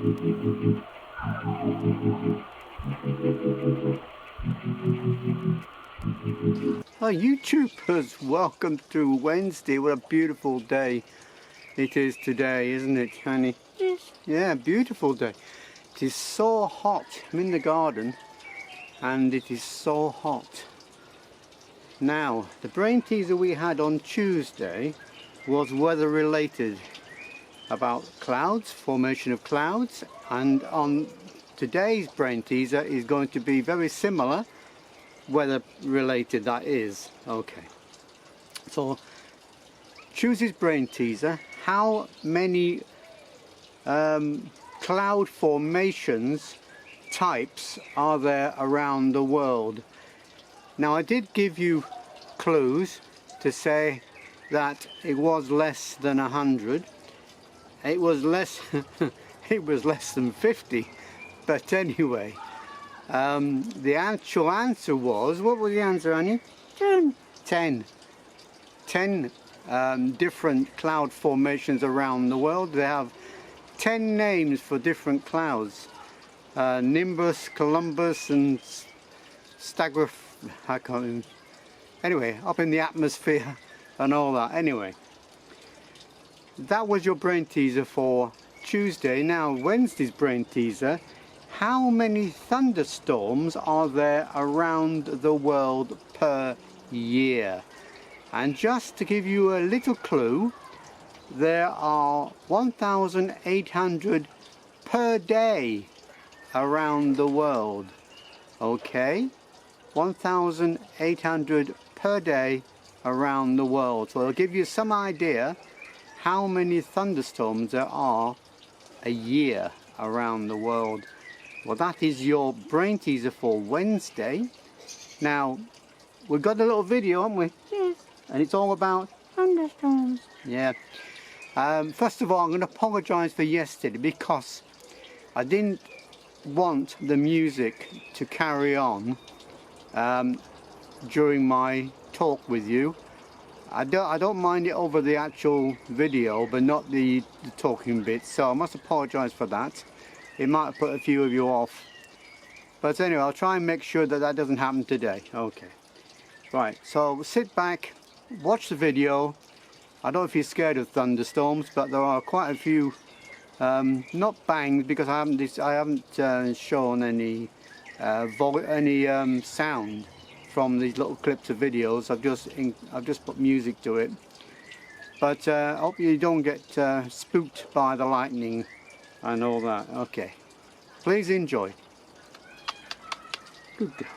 Hi YouTubers, welcome to Wednesday. What a beautiful day it is today, isn't it, honey? Yes. Yeah, beautiful day. It is so hot. I'm in the garden and it is so hot. Now, the brain teaser we had on Tuesday was weather related, about clouds, formation of clouds, and on today's brain teaser is going to be very similar, weather related that is. Okay, so Tuesday's brain teaser, how many cloud formations types are there around the world? Now I did give you clues to say that it was less than 100. It was less it was less than 50, but anyway, the actual answer was, what was the answer, Annie? 10 different cloud formations around the world. They have 10 names for different clouds. Nimbus, Columbus and I can't even, anyway, up in the atmosphere and all that. Anyway, that was your brain teaser for Tuesday. Now Wednesday's brain teaser, how many thunderstorms are there around the world per year? And just to give you a little clue, there are 1,800 per day around the world. Okay, 1,800 per day around the world. So I'll give you some idea how many thunderstorms there are a year around the world. Well, that is your brain teaser for Wednesday. Now, we've got a little video, haven't we? Yes. And it's all about Thunderstorms. yeah. First of all, I'm going to apologise for yesterday because I didn't want the music to carry on during my talk with you. I don't mind it over the actual video, but not the talking bits, so I must apologise for that. It might have put a few of you off, but anyway, I'll try and make sure that that doesn't happen today. Okay, right, so sit back, watch the video. I don't know if you're scared of thunderstorms, but there are quite a few, not bangs, because I haven't shown any sound from these little clips of videos. I've just put music to it, but I hope you don't get spooked by the lightning and all that. Okay, please enjoy. Good girl.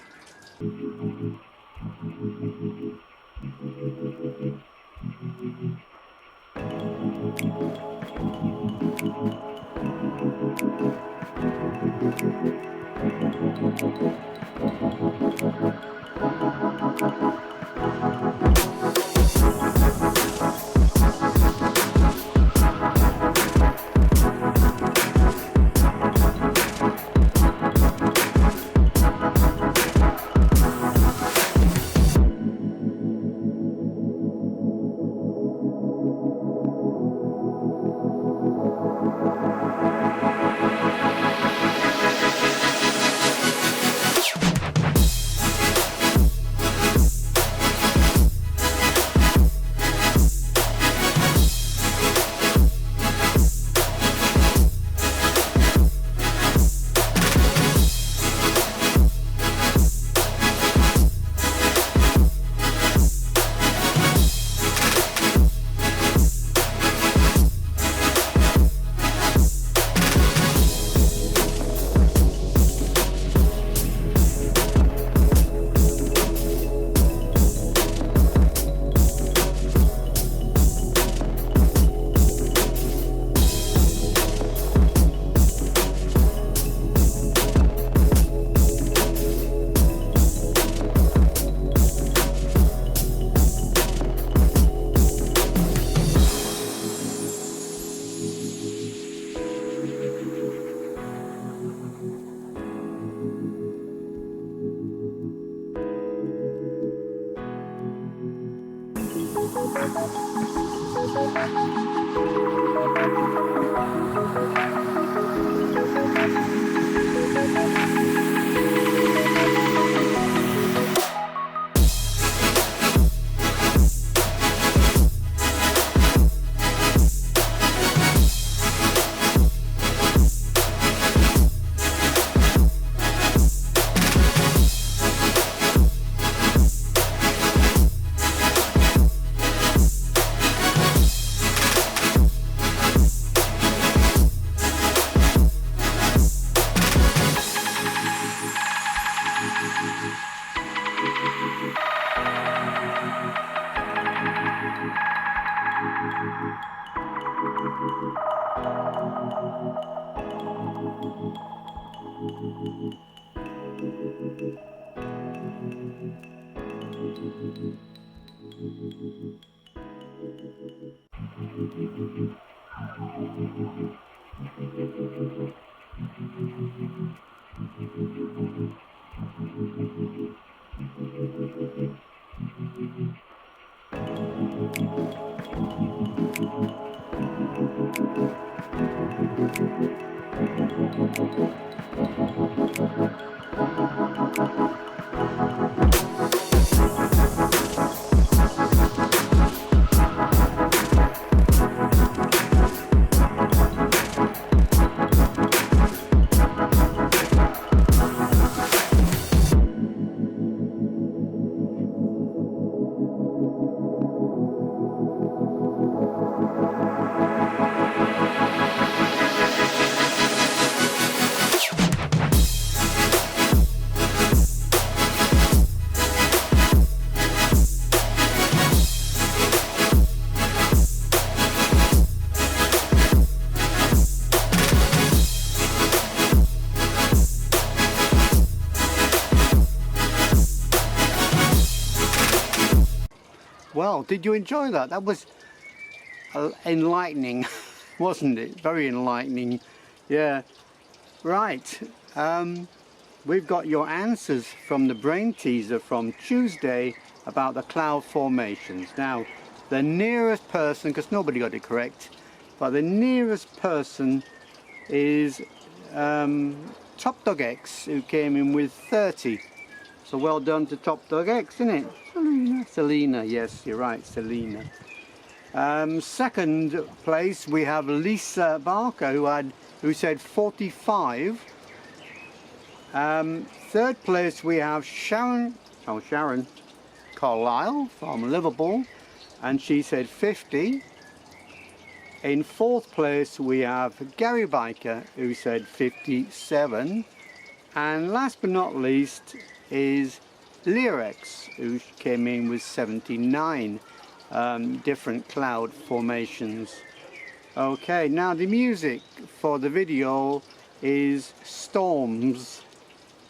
Well, did you enjoy that? That was enlightening, wasn't it? Very enlightening. Yeah. Right. We've got your answers from the brain teaser from Tuesday about the cloud formations. Now, the nearest person, because nobody got it correct, but the nearest person is Top Dog X, who came in with 30. So well done to Top Dog X, isn't it? Selena, yes, you're right, Selena. Second place we have Lisa Barker, who said 45. Third place we have Sharon Carlisle from Liverpool, and she said 50. In fourth place we have Gary Biker, who said 57. And last but not least is Lyrex, who came in with 79 different cloud formations. Okay, now the music for the video is Storms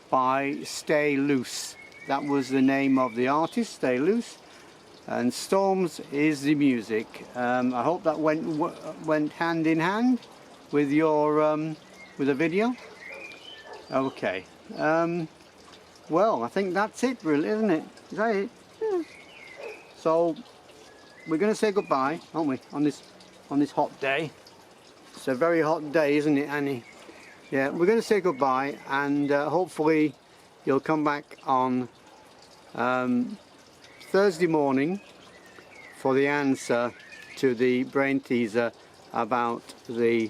by Stay Loose. That was the name of the artist, Stay Loose, and Storms is the music. I hope that went hand in hand with your with the video. Okay. Well, I think that's it really, isn't it? Is that it? Yeah. So we're going to say goodbye, aren't we, on this hot day? It's a very hot day, isn't it, Annie? Yeah, we're going to say goodbye, and hopefully you'll come back on Thursday morning for the answer to the brain teaser about the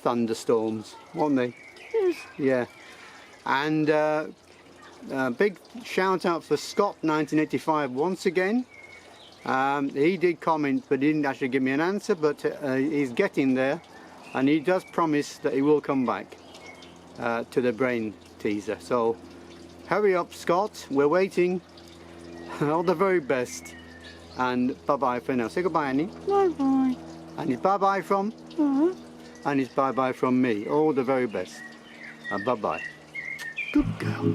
thunderstorms, won't they? Yes. Yeah. And big shout out for Scott 1985 once again. He did comment but didn't actually give me an answer, but he's getting there, and he does promise that he will come back to the brain teaser. So hurry up, Scott, we're waiting. All the very best, and bye bye for now. Say goodbye, Annie. Bye bye. And it's bye bye from and it's bye bye from me. All the very best, and bye bye. Good girl.